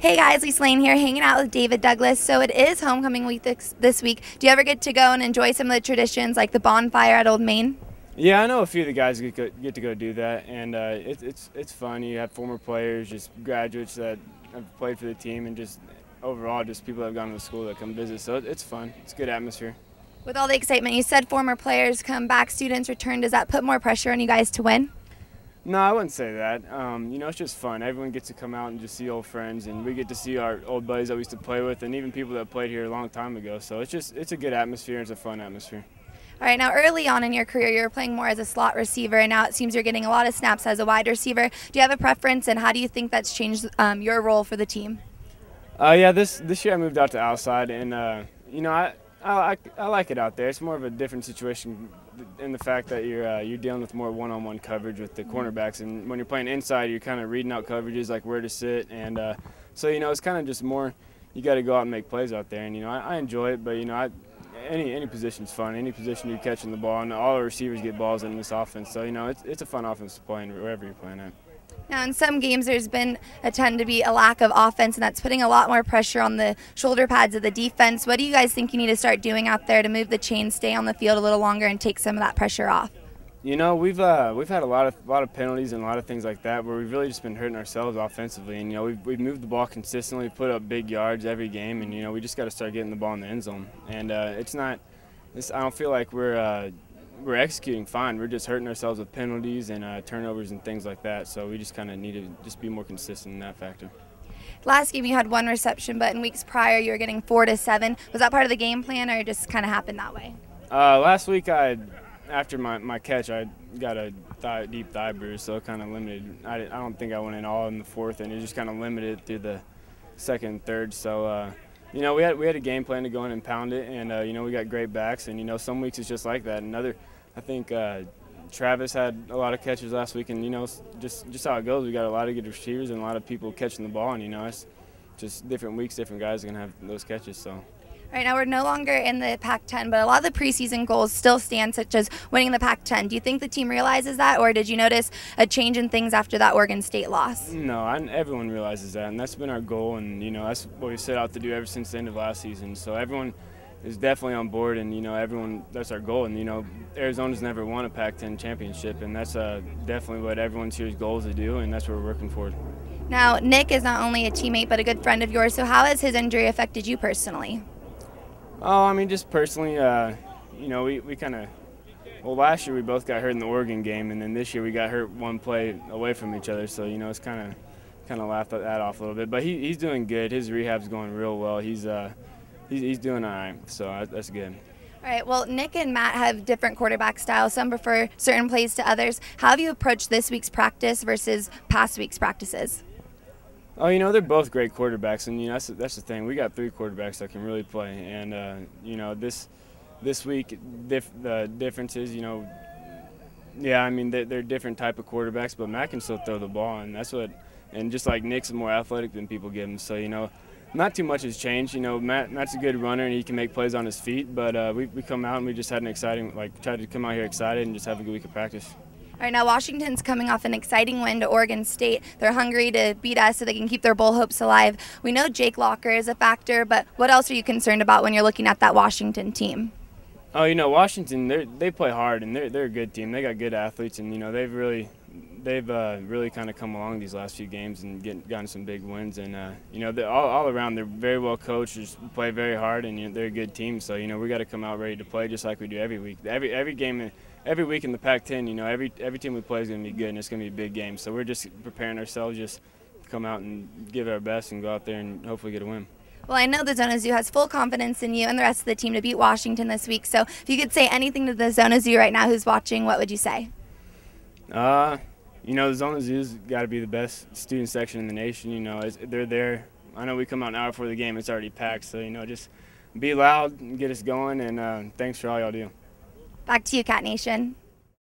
Hey guys, Lisa Lane here, hanging out with David Douglas. So it is homecoming week this week. Do you ever get to go and enjoy some of the traditions like the bonfire at Old Main? Yeah, I know a few of the guys get to go do that, and it's fun. You have former players, just graduates that have played for the team, and just overall just people that have gone to school that come visit. So it's fun. It's a good atmosphere. With all the excitement, you said former players come back, students return. Does that put more pressure on you guys to win? No, I wouldn't say that. It's just fun. Everyone gets to come out and just see old friends, and we get to see our old buddies that we used to play with, and even people that played here a long time ago. So it's a good atmosphere. It's a fun atmosphere. All right, now early on in your career, you were playing more as a slot receiver, and now it seems you're getting a lot of snaps as a wide receiver. Do you have a preference, and how do you think that's changed your role for the team? Yeah, this year I moved out to outside, and I like it out there. It's more of a different situation in the fact that you're dealing with more one-on-one coverage with the cornerbacks, and when you're playing inside, you're kind of reading out coverages like where to sit, and so it's kind of just more you got to go out and make plays out there, and I enjoy it, but any position's fun. Any position you're catching the ball, and all the receivers get balls in this offense, so it's a fun offense to play wherever you're playing at. Now, in some games, there's been a tend to be a lack of offense, and that's putting a lot more pressure on the shoulder pads of the defense. What do you guys think you need to start doing out there to move the chain, stay on the field a little longer, and take some of that pressure off? We've had a lot of penalties and a lot of things like that where we've really just been hurting ourselves offensively, and we've moved the ball consistently, put up big yards every game, and we just got to start getting the ball in the end zone. And I don't feel like we're executing fine. We're just hurting ourselves with penalties and turnovers and things like that. So we just kind of need to just be more consistent in that factor. Last game you had one reception, but in weeks prior you were getting 4 to 7. Was that part of the game plan, or it just kind of happened that way? Last week after my catch, I got a deep thigh bruise, so it kind of limited. I don't think I went in all in the fourth, and it just kind of limited through the second and third. So we had a game plan to go in and pound it, and we got great backs, and some weeks it's just like that. I think Travis had a lot of catches last week, and just how it goes. We got a lot of good receivers and a lot of people catching the ball, and it's just different weeks, different guys are gonna have those catches. So. Right now we're no longer in the Pac-10, but a lot of the preseason goals still stand, such as winning the Pac-10. Do you think the team realizes that, or did you notice a change in things after that Oregon State loss? No, everyone realizes that, and that's been our goal, and that's what we set out to do ever since the end of last season. So everyone is definitely on board, and that's our goal. And Arizona's never won a Pac-10 championship, and that's definitely what everyone's here's goal is to do, and that's what we're working for. Now, Nick is not only a teammate but a good friend of yours. So how has his injury affected you personally? Oh, just personally, we kind of, last year we both got hurt in the Oregon game, and then this year we got hurt one play away from each other. So it's kind of laughed that off a little bit. But he's doing good. His rehab's going real well. He's doing all right. So that's good. All right. Well, Nick and Matt have different quarterback styles. Some prefer certain plays to others. How have you approached this week's practice versus past week's practices? Oh, they're both great quarterbacks, and that's the thing. We got 3 quarterbacks that can really play, and this week the difference is they're different type of quarterbacks, but Matt can still throw the ball, and just like Nick's more athletic than people give him, so not too much has changed. Matt's a good runner and he can make plays on his feet, but we come out and we just had an exciting tried to come out here excited and just have a good week of practice. All right, now Washington's coming off an exciting win to Oregon State. They're hungry to beat us so they can keep their bowl hopes alive. We know Jake Locker is a factor, but what else are you concerned about when you're looking at that Washington team? Oh, Washington, they play hard, and they're a good team. They got good athletes, and they've really kind of come along these last few games and gotten some big wins. And they're all around, they're very well coached, just play very hard, and they're a good team. So we got to come out ready to play just like we do every week. Every game. Every week in the Pac-10, every team we play is going to be good, and it's going to be a big game. So we're just preparing ourselves, just to come out and give it our best and go out there and hopefully get a win. Well, I know the Zona Zoo has full confidence in you and the rest of the team to beat Washington this week. So if you could say anything to the Zona Zoo right now who's watching, what would you say? The Zona Zoo's got to be the best student section in the nation. They're there. I know we come out an hour before the game, it's already packed. So, just be loud and get us going, and thanks for all y'all do. Back to you, Cat Nation.